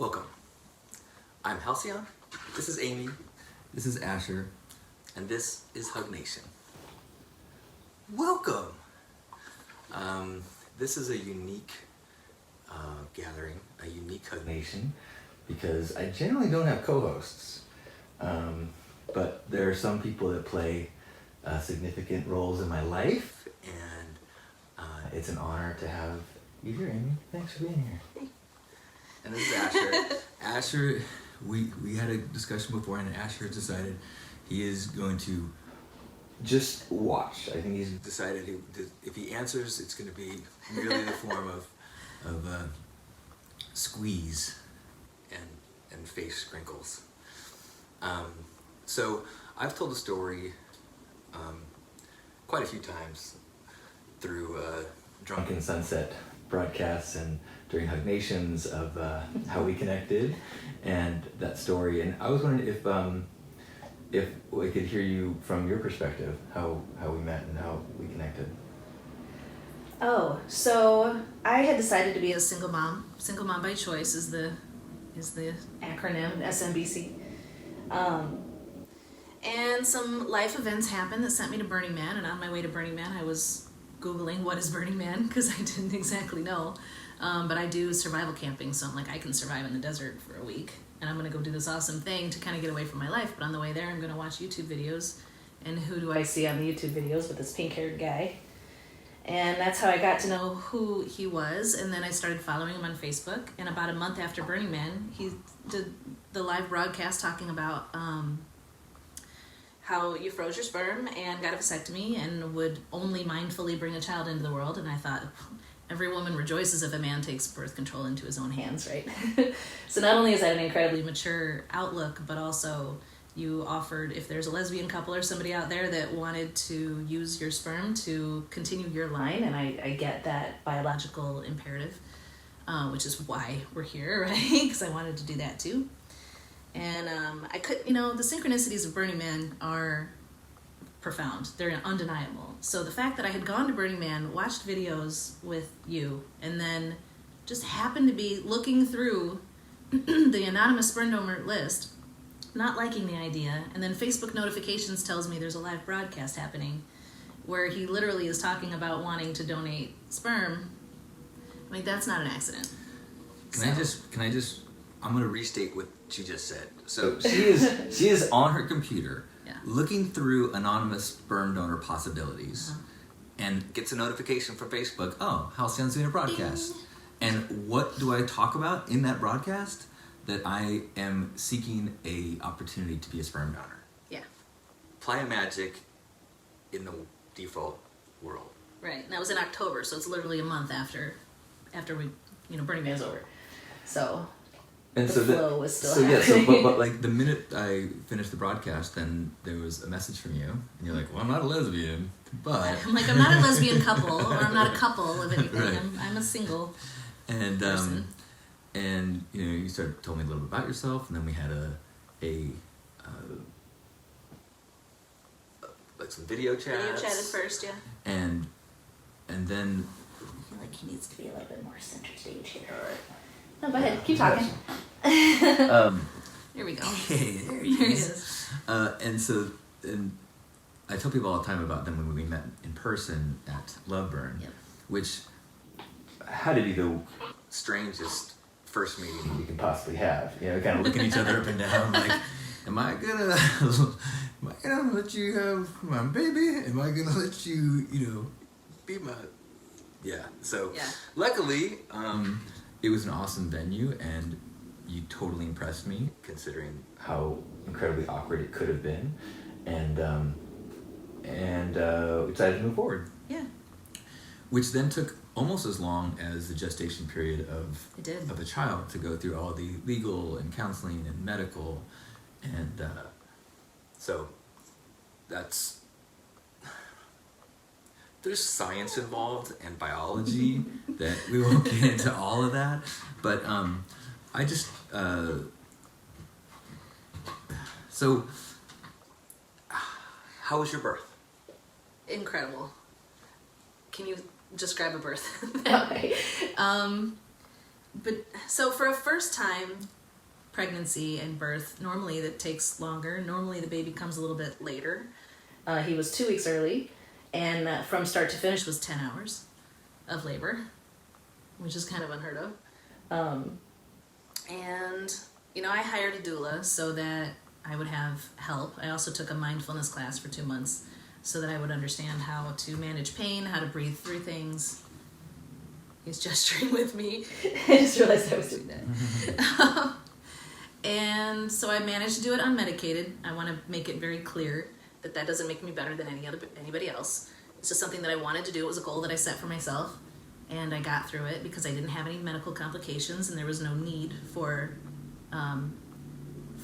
Welcome. I'm Halcyon. This is Amy. This is Asher. And this is Hug Nation. Welcome. This is a unique gathering, a unique Hug Nation, because I generally don't have co-hosts. But there are some people that play significant roles in my life, and it's an honor to have you here, Amy. Thanks for being here. And this is Asher. Asher, we had a discussion before, and Asher decided he is going to just watch. I think he's decided if he answers, it's going to be merely the form of squeeze and face crinkles. So I've told the story quite a few times through Drunken Sunset broadcasts and during Hug Nations of how we connected and that story. And I was wondering if we could hear you from your perspective, how we met and how we connected. Oh, so I had decided to be a single mom. Single mom by choice is the acronym, SMBC. And some life events happened that sent me to Burning Man, and on my way to Burning Man I was Googling what is Burning Man because I didn't exactly know. But I do survival camping, so I'm like, I can survive in the desert for a week, and I'm going to go do this awesome thing to kind of get away from my life. But on the way there, I'm going to watch YouTube videos. And who do I see on the YouTube videos but this pink-haired guy? And that's how I got to know who he was. And then I started following him on Facebook. And about a month after Burning Man, he did the live broadcast talking about how you froze your sperm and got a vasectomy and would only mindfully bring a child into the world. And I thought, every woman rejoices if a man takes birth control into his own hands, right? So not only is that an incredibly mature outlook, but also you offered, if there's a lesbian couple or somebody out there that wanted to use your sperm to continue your line, and I get that biological imperative, which is why we're here, right? Because I wanted to do that too. And I could, the synchronicities of Burning Man are profound. They're undeniable. So the fact that I had gone to Burning Man, watched videos with you, and then just happened to be looking through the anonymous sperm donor list, not liking the idea, and then Facebook notifications tells me there's a live broadcast happening where he literally is talking about wanting to donate sperm. I mean, that's not an accident. Can I just I'm going to restate what she just said. So she is on her computer looking through anonymous sperm donor possibilities and Gets a notification from Facebook. oh, Halcyon's doing a broadcast. Ding. And what do I talk about in that broadcast? That I am seeking a opportunity to be a sperm donor. Yeah. Playa Magic in the default world. Right, and that was in October, so it's literally a month after we, Burning Man's over. So And the so flow was still so happening. but like the minute I finished the broadcast, then there was a message from you, and you're like, "Well, I'm not a lesbian, but I'm like, I'm not a lesbian couple, or I'm not a couple of anything. Right. I'm a single and person. and you told me a little bit about yourself, and then we had Like some video chats. Video chatted first, yeah. and then I feel like he needs to be a little bit more center stage here. All right. No, go ahead, keep talking. Here we go. hey, there he is. And I tell people all the time about them when we met in person at Loveburn, Yep. which had to be the strangest first meeting we could possibly have. Kind of looking each other up and down, like, am I gonna let you have my baby? Am I gonna let you, Be my... Yeah. So Yeah. luckily, it was an awesome venue, and you totally impressed me, considering how incredibly awkward it could have been, and we decided to move forward. Yeah. Which then took almost as long as the gestation period It did. of a child to go through all the legal and counseling and medical, and so there's science involved and biology. that we won't get into all of that, but I just so How was your birth? Incredible. Can you describe a birth? Okay. but so for a first time pregnancy and birth, normally that takes longer. Normally the baby comes a little bit later. He was 2 weeks early, and from start to finish was 10 hours of labor, which is kind of unheard of. And, you know, I hired a doula so that I would have help. I also took a mindfulness class for 2 months so that I would understand how to manage pain, how to breathe through things. He's gesturing with me. I just realized I was doing that. And so I managed to do it unmedicated. I want to make it very clear that that doesn't make me better than anybody else. It's just something that I wanted to do. It was a goal that I set for myself, and I got through it because I didn't have any medical complications, and there was no need for an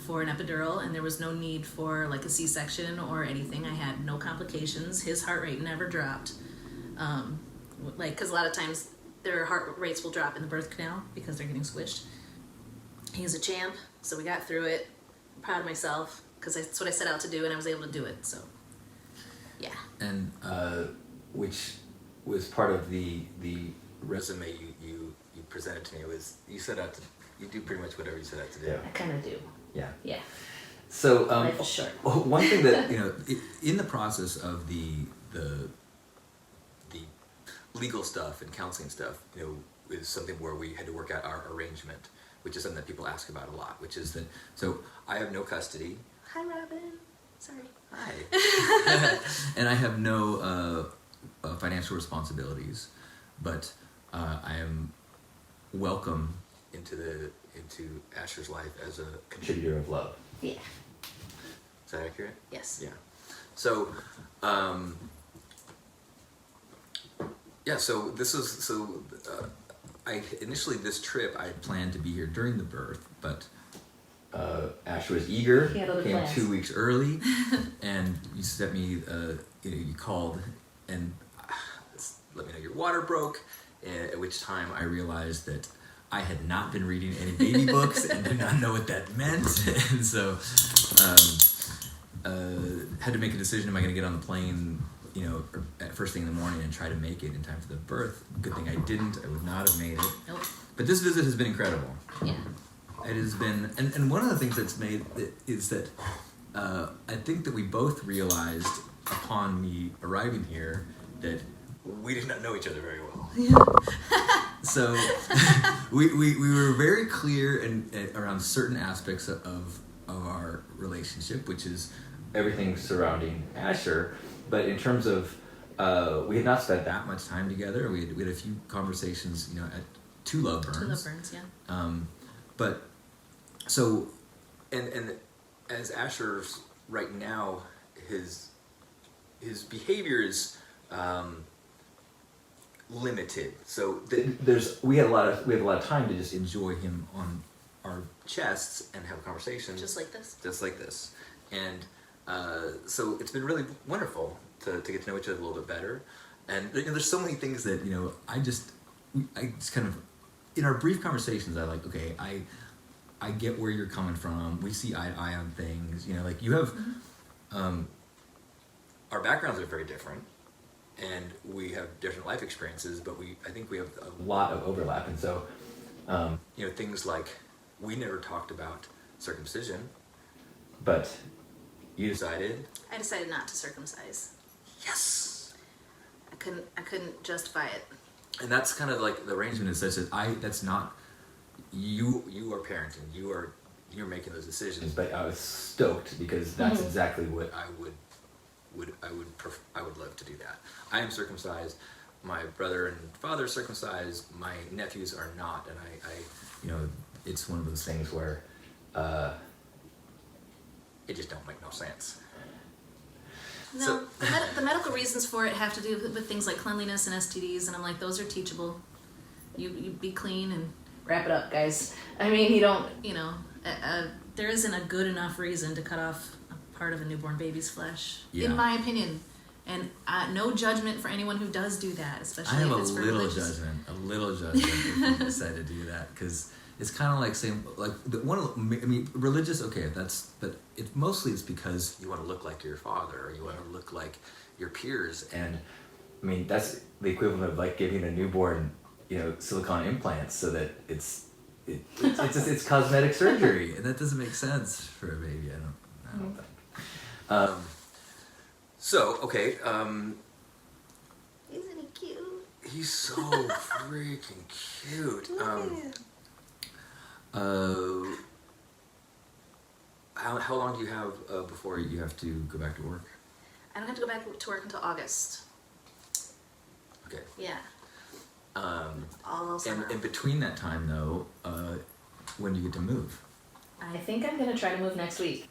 epidural, and there was no need for like a C-section or anything. I had no complications. His heart rate never dropped, because a lot of times their heart rates will drop in the birth canal because they're getting squished. He's a champ, so we got through it. I'm proud of myself because that's what I set out to do, and I was able to do it. So, yeah. And which was part of the resume you presented to me. Was you set out to do pretty much whatever you set out to do. I kind of do. Yeah. Yeah. So Life is short. one thing that in the process of the legal stuff and counseling stuff, is something where we had to work out our arrangement, which is something that people ask about a lot, which is that, so I have no custody. Hi, Robin. Sorry. Hi. And I have no financial responsibilities, but I am welcome into Asher's life as a contributor of love. Yeah. Is that accurate? Yes. Yeah. So, so this is I initially this trip I planned to be here during the birth, but Asher was eager, He had other came plans. 2 weeks early, and you sent me, you called and let me know your water broke, at which time I realized that I had not been reading any baby books and did not know what that meant, and so had to make a decision, am I going to get on the plane, at first thing in the morning and try to make it in time for the birth. Good thing I didn't, I would not have made it. Nope. But this visit has been incredible. Yeah. It has been, and one of the things that's made it is that I think that we both realized upon me arriving here that we did not know each other very well. So we were very clear around certain aspects of our relationship, which is Everything surrounding Asher, but in terms of we had not spent that much time together. We had a few conversations, at two love burns. 2 love burns, yeah. But so, and as Asher's right now, his behavior is limited. So we have a lot of time to just enjoy him on our chests and have conversations, Just like this. And so it's been really wonderful to get to know each other a little bit better. And there's so many things that I just kind of, in our brief conversations, I like, okay, I get where you're coming from. We see eye to eye on things. Like you have, our backgrounds are very different, and we have different life experiences. But I think we have a lot of overlap, and so things like we never talked about circumcision, but you decided. I decided not to circumcise. Yes. I couldn't justify it. And that's kind of like the arrangement is such that that's not you are parenting. You're making those decisions. But I was stoked because that's exactly what I would love to do that. I am circumcised. My brother and father are circumcised. My nephews are not, and I it's one of those things where it just don't make no sense. No, So- the medical reasons for it have to do with things like cleanliness and STDs, and I'm like, those are teachable. You be clean and wrap it up, guys. I mean, you don't, there isn't a good enough reason to cut off a part of a newborn baby's flesh, Yeah. in my opinion. And no judgment for anyone who does do that, especially I have if a it's for little religious. judgment if you decide to do that, because it's kind of like saying, like, religious, okay, but mostly it's because you want to look like your father, or you want to look like your peers. and I mean that's the equivalent of like giving a newborn silicone implants so that it's cosmetic surgery, and that doesn't make sense for a baby. I don't think. So okay. Isn't he cute? He's so freaking cute. How long do you have before you have to go back to work? I don't have to go back to work until August. Okay. Yeah. All summer. And in between that time, though, when do you get to move? I think I'm gonna try to move next week.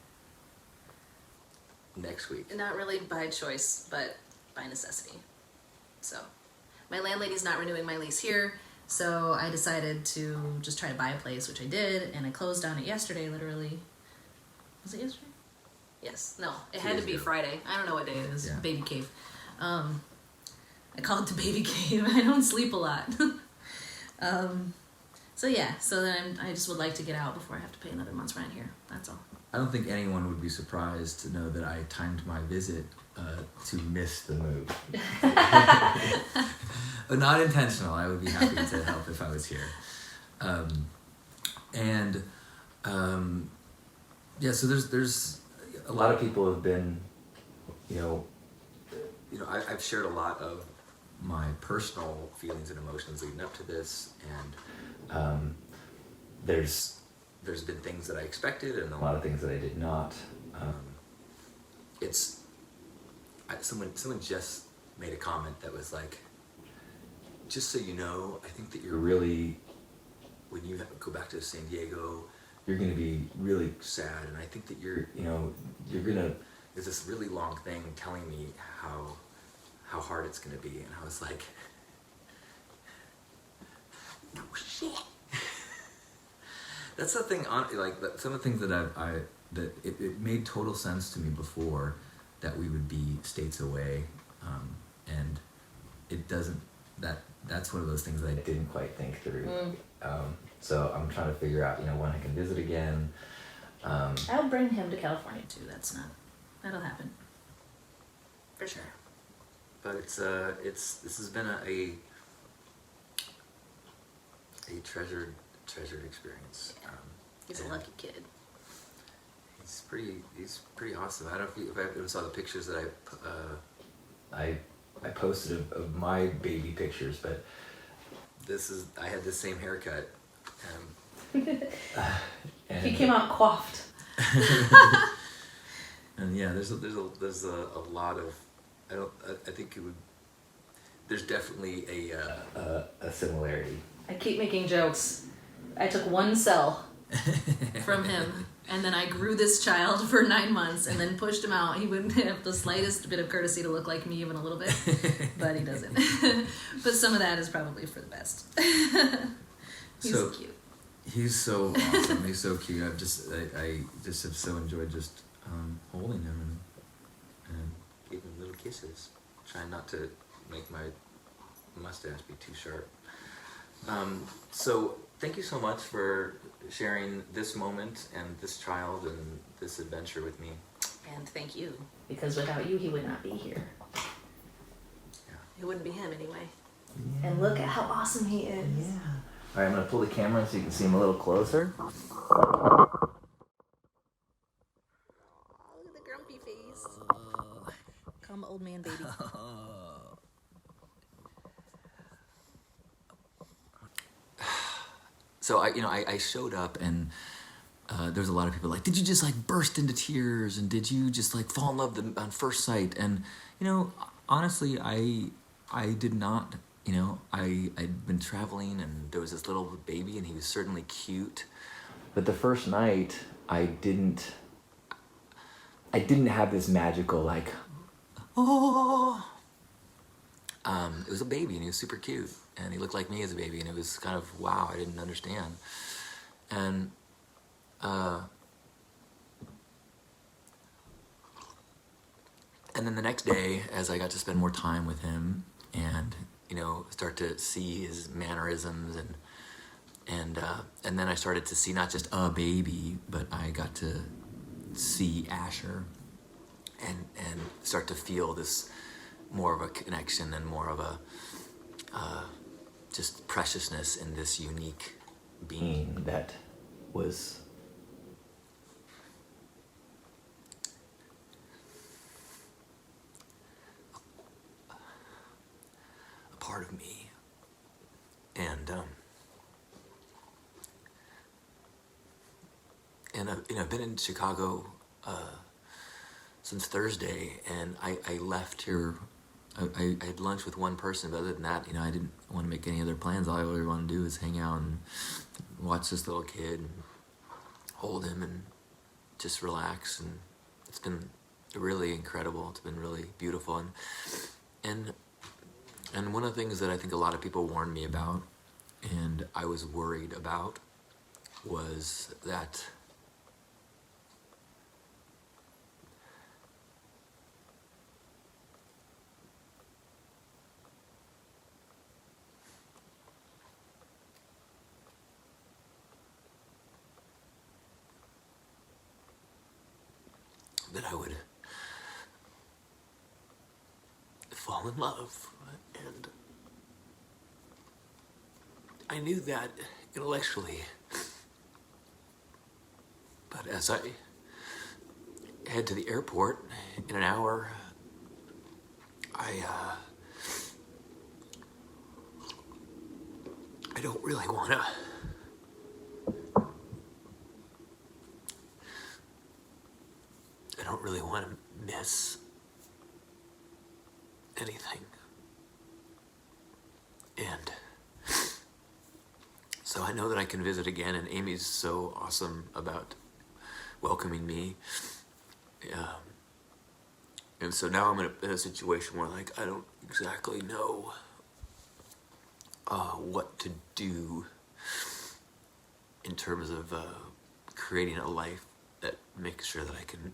Next week. Not really by choice, but by necessity. So, my landlady's not renewing my lease here, so I decided to just try to buy a place, which I did, and I closed on it yesterday, literally. Was it yesterday? Yes. No, it had to be Friday. I don't know what day it is. Yeah. Baby cave. I call it the baby cave. I don't sleep a lot. So yeah, so then I just would like to get out before I have to pay another month's rent here. That's all. I don't think anyone would be surprised to know that I timed my visit to miss the move. But not intentional. I would be happy to help if I was here. Yeah, so there's a lot of people have been, I've shared a lot of my personal feelings and emotions leading up to this, and there's been things that I expected and a lot of things that I did not. Someone just made a comment that was like, just so you know, I think that you're really, when you go back to San Diego, you're going to be really sad, and I think that you're gonna, there's this really long thing telling me how hard it's going to be, and I was like, no shit. That's the thing, some of the things that it made total sense to me before that we would be states away, and it doesn't, that's one of those things that I didn't quite think through. So I'm trying to figure out, when I can visit again. I'll bring him to California too. That'll happen. For sure. But this has been a treasured experience. Yeah. He's a lucky kid. He's pretty awesome. I don't know if everyone saw the pictures that I posted of my baby pictures, but I had the same haircut. And He came out coiffed. And yeah, there's a lot of, I think it would, there's definitely a similarity. I keep making jokes. I took one cell from him, and then I grew this child for 9 months, and then pushed him out. He wouldn't have the slightest bit of courtesy to look like me, even a little bit, but he doesn't. But some of that is probably for the best. He's so cute. He's so awesome. He's so cute. I just have so enjoyed just holding him and giving him little kisses. Trying not to make my mustache be too sharp. So thank you so much for sharing this moment and this child and this adventure with me. And thank you, because without you, he would not be here. Yeah. It wouldn't be him anyway. Yeah. And look at how awesome he is. Yeah. All right, I'm going to pull the camera so you can see him a little closer. Oh, look at the grumpy face. Call him old man baby. So I showed up, and there's a lot of people like, did you just burst into tears, and did you just fall in love on first sight? And honestly, I did not. I'd been traveling, and there was this little baby, and he was certainly cute. But the first night, I didn't have this magical oh. It was a baby, and he was super cute, and he looked like me as a baby, and it was kind of wow. I didn't understand, and then the next day, as I got to spend more time with him, and start to see his mannerisms, and then I started to see not just a baby, but I got to see Asher, and start to feel this more of a connection and more of a just preciousness in this unique being that was a part of me. And I've been in Chicago since Thursday, and I left here. I had lunch with one person, but other than that, I didn't want to make any other plans. All I really want to do is hang out and watch this little kid, and hold him, and just relax. And it's been really incredible. It's been really beautiful, and one of the things that I think a lot of people warned me about, and I was worried about, was that I would fall in love. And I knew that intellectually. But as I head to the airport in an hour, I don't really want to miss anything. And so I know that I can visit again, and Amy's so awesome about welcoming me. And so now I'm in a situation where, like, I don't exactly know what to do in terms of creating a life that makes sure that I can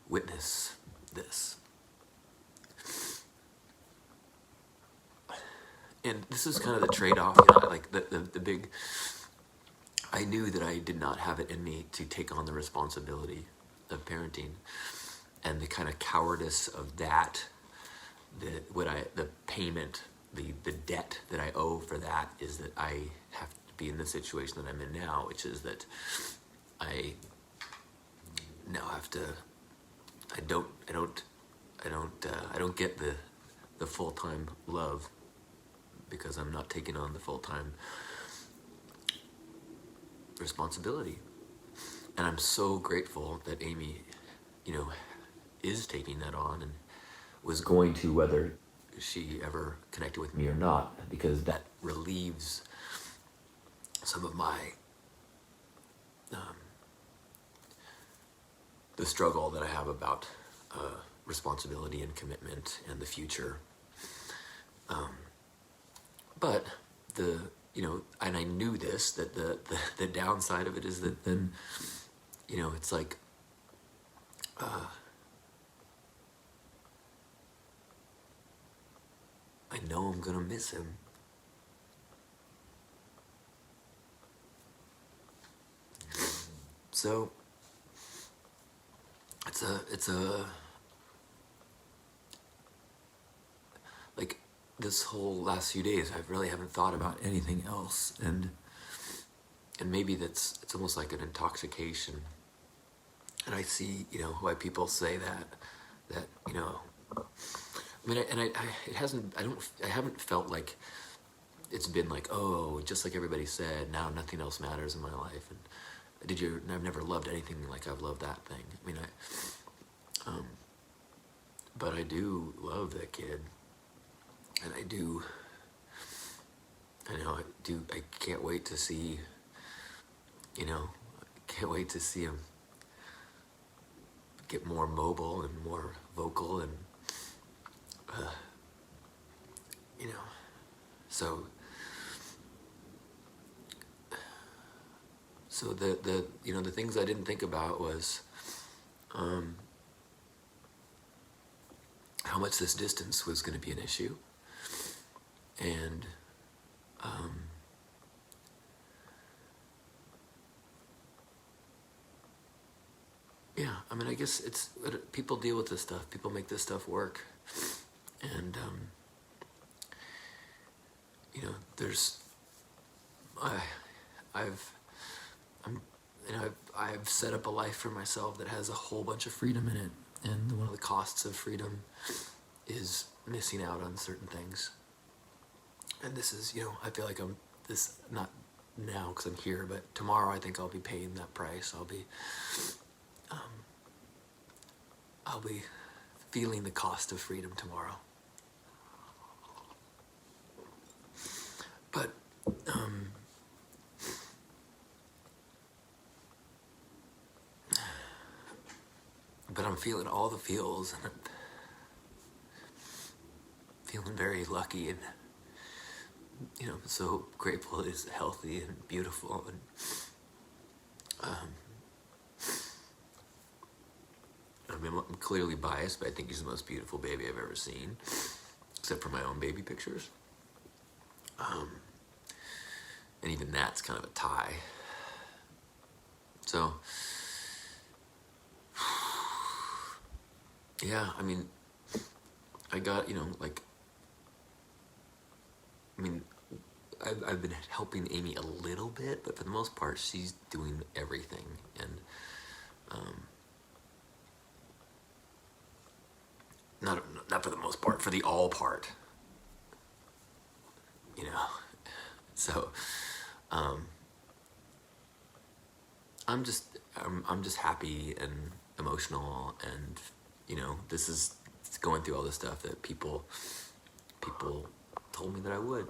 witness this. And this is kind of the trade-off, like the big... I knew that I did not have it in me to take on the responsibility of parenting, and the kind of cowardice of that, the payment, the debt that I owe for that is that I have to be in the situation that I'm in now, which is that I now have to... I don't get the full-time love because I'm not taking on the full-time responsibility. And I'm so grateful that Amy, is taking that on, and was going to, whether she ever connected with me or not, because that relieves some of my the struggle that I have about responsibility and commitment and the future. But and I knew this, that the downside of it is that then, it's like, I know I'm gonna miss him. So it's a like, this whole last few days I really haven't thought about anything else, and maybe it's almost like an intoxication. And I see why people say that I mean, I haven't felt like it's been like, oh, just like everybody said, now nothing else matters in my life. And I've never loved anything like I've loved that thing. I mean, but I do love that kid. And I can't wait to see, can't wait to see him get more mobile and more vocal, and, so the things I didn't think about was, how much this distance was going to be an issue. And I mean, I guess it's, people deal with this stuff. People make this stuff work. And you know, there's, I've, I'm, you know, I've set up a life for myself that has a whole bunch of freedom in it, and one of the costs of freedom is missing out on certain things. And this is, you know, I feel like I'm this, not now because I'm here, but tomorrow I think I'll be paying that price. I'll be feeling the cost of freedom tomorrow. But I'm feeling all the feels, and I'm feeling very lucky, and you know, so grateful it's healthy and beautiful, and I mean, I'm clearly biased, but I think he's the most beautiful baby I've ever seen, except for my own baby pictures. And even that's kind of a tie. So, yeah, I mean, I got, you know, like, I mean, I've been helping Amy a little bit, but for the most part, she's doing everything. And not for the most part, for the all part. You know, so I'm just happy and emotional, and you know, this is going through all the stuff that people told me that I would.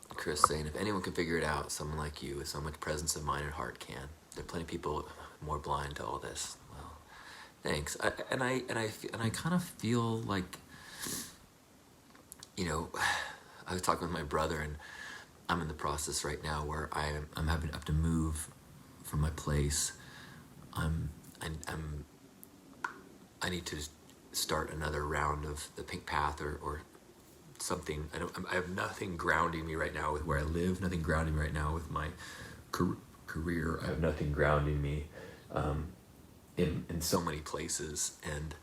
Chris saying, if anyone can figure it out, someone like you with so much presence of mind and heart can. There are plenty of people more blind to all this. Well, thanks. I kind of feel like, you know, I was talking with my brother, and I'm in the process right now where I'm having to have to move from my place. I need to start another round of the Pink Path or something. I have nothing grounding me right now with where I live, nothing grounding me right now with my career. I have nothing grounding me in so many places, and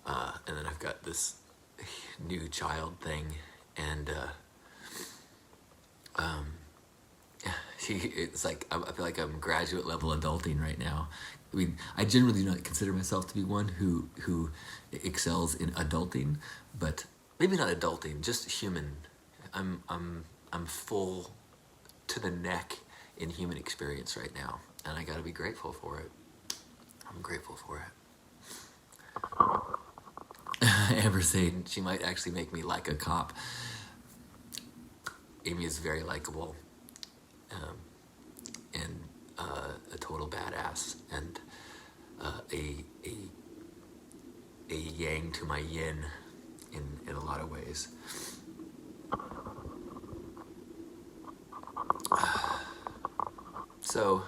then I've got this new child thing, and it's like I feel like I'm graduate level adulting right now. I mean, I generally do not consider myself to be one who excels in adulting, but maybe not adulting, just human. I'm full to the neck in human experience right now, and I got to be grateful for it. I'm grateful for it. Amber saying she might actually make me like a cop. Amy is very likable, and a total badass, and a yang to my yin in a lot of ways. So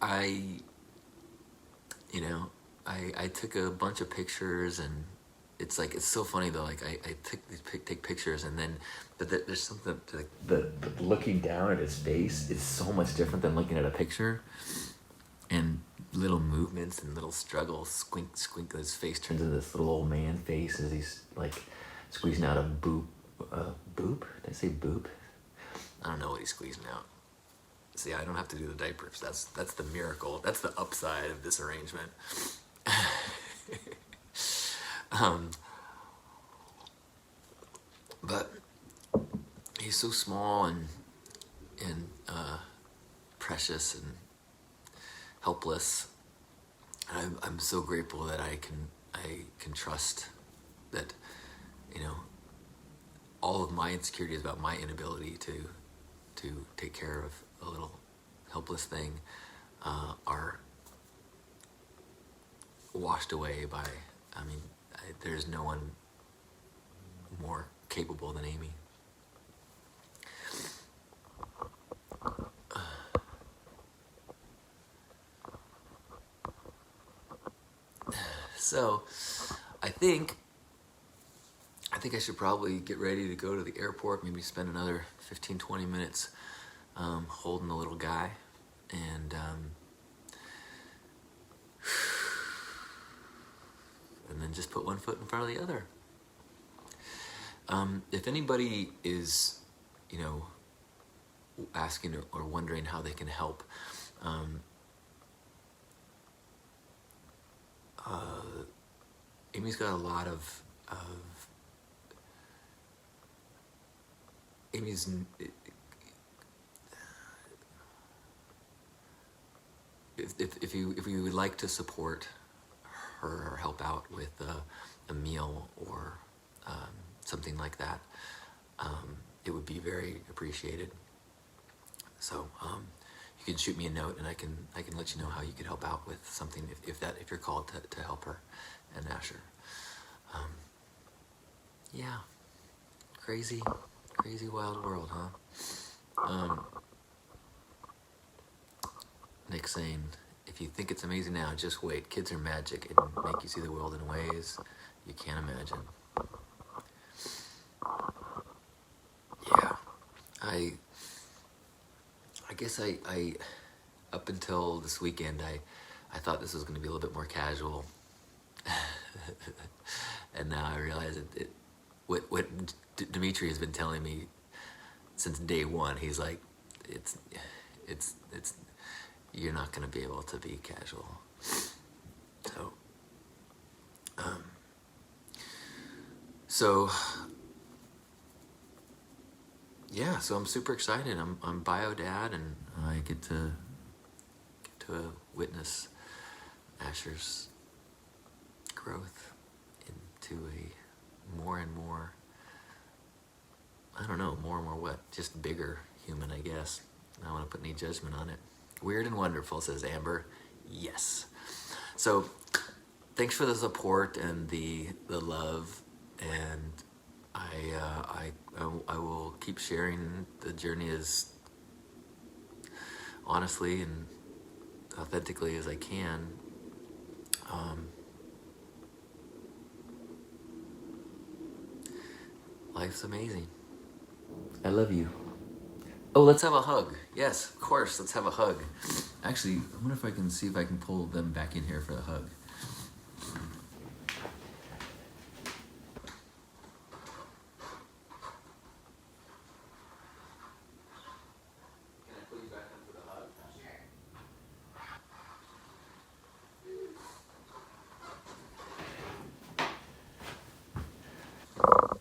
I took a bunch of pictures, and it's like, it's so funny though, like I take pictures, and then but there's something to, like, the looking down at his face is so much different than looking at a picture, and little movements and little struggles, squink, his face turns into this little old man face as he's like squeezing out a boop. Boop? Did I say boop? I don't know what he's squeezing out. See, I don't have to do the diapers. That's the miracle. That's the upside of this arrangement. But he's so small and precious and helpless. And I'm so grateful that I can trust that, you know, all of my insecurities about my inability to take care of a little helpless thing are washed away by, there's no one more capable than Amy. So, I think I should probably get ready to go to the airport, maybe spend another 15-20 minutes holding the little guy, and and then just put one foot in front of the other. If anybody is, asking or wondering how they can help, Amy's got a lot of Amy's. If you would like to support her or help out with a meal or something like that, it would be very appreciated. So you can shoot me a note, and I can let you know how you could help out with something if you're called to help her and Asher. Yeah, crazy wild world, huh? Nick saying, if you think it's amazing now, just wait. Kids are magic and make you see the world in ways you can't imagine. Yeah, I guess I up until this weekend, I thought this was going to be a little bit more casual. And now I realize what Dimitri has been telling me since day one. He's like, it's you're not going to be able to be casual. So yeah, so I'm super excited. I'm bio dad, and I get to witness Asher's growth into a more and more, I don't know, more and more what? Just bigger human, I guess. I don't want to put any judgment on it. Weird and wonderful, says Amber. Yes. So thanks for the support and the love, and I will keep sharing the journey as honestly and authentically as I can. Life's amazing. I love you. Oh, let's have a hug. Yes, of course, let's have a hug. Actually, I wonder if I can see if I can pull them back in here for the hug. Can I pull you back in for the hug? Sure.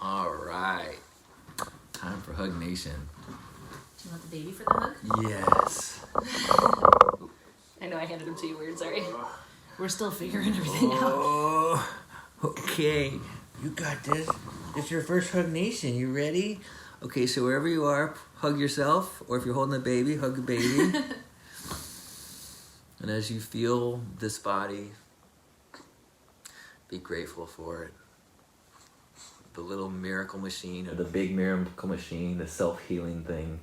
All right. Time for Hug Nation. Do you want the baby for the hug? Yes. I know I handed him to you weird, sorry. We're still figuring everything out. Oh, okay. You got this. It's your first Hug Nation. You ready? Okay, so wherever you are, hug yourself, or if you're holding a baby, hug a baby. And as you feel this body, be grateful for it. The little miracle machine, or the big miracle machine, the self-healing thing.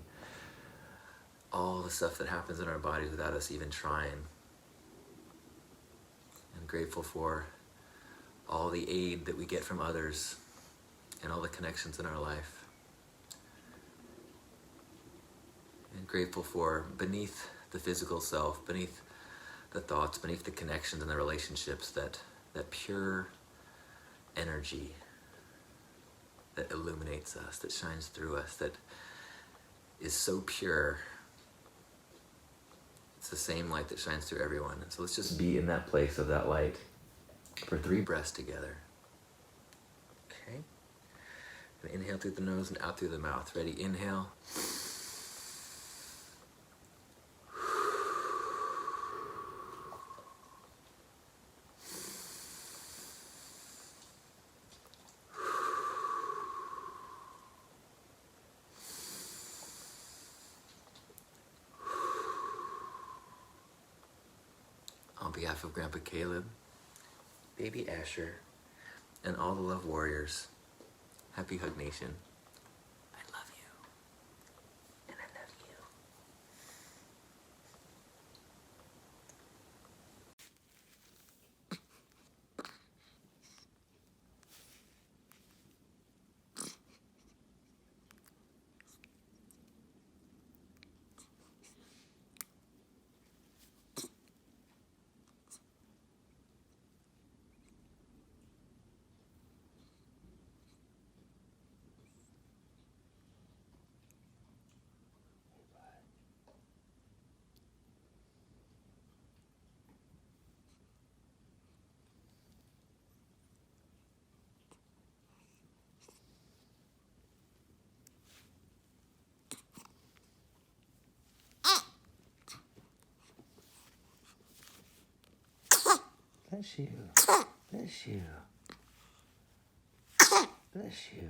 All the stuff that happens in our bodies without us even trying. And grateful for all the aid that we get from others and all the connections in our life. And grateful for beneath the physical self, beneath the thoughts, beneath the connections and the relationships, that pure energy that illuminates us, that shines through us, that is so pure. It's the same light that shines through everyone. And so let's just be in that place of that light for 3 breaths together. Okay? And inhale through the nose and out through the mouth. Ready? Inhale. On behalf of Grandpa Caleb, baby Asher, and all the Love Warriors, happy Hug Nation. I love you. And I love you. Bless you. Bless you. Bless you.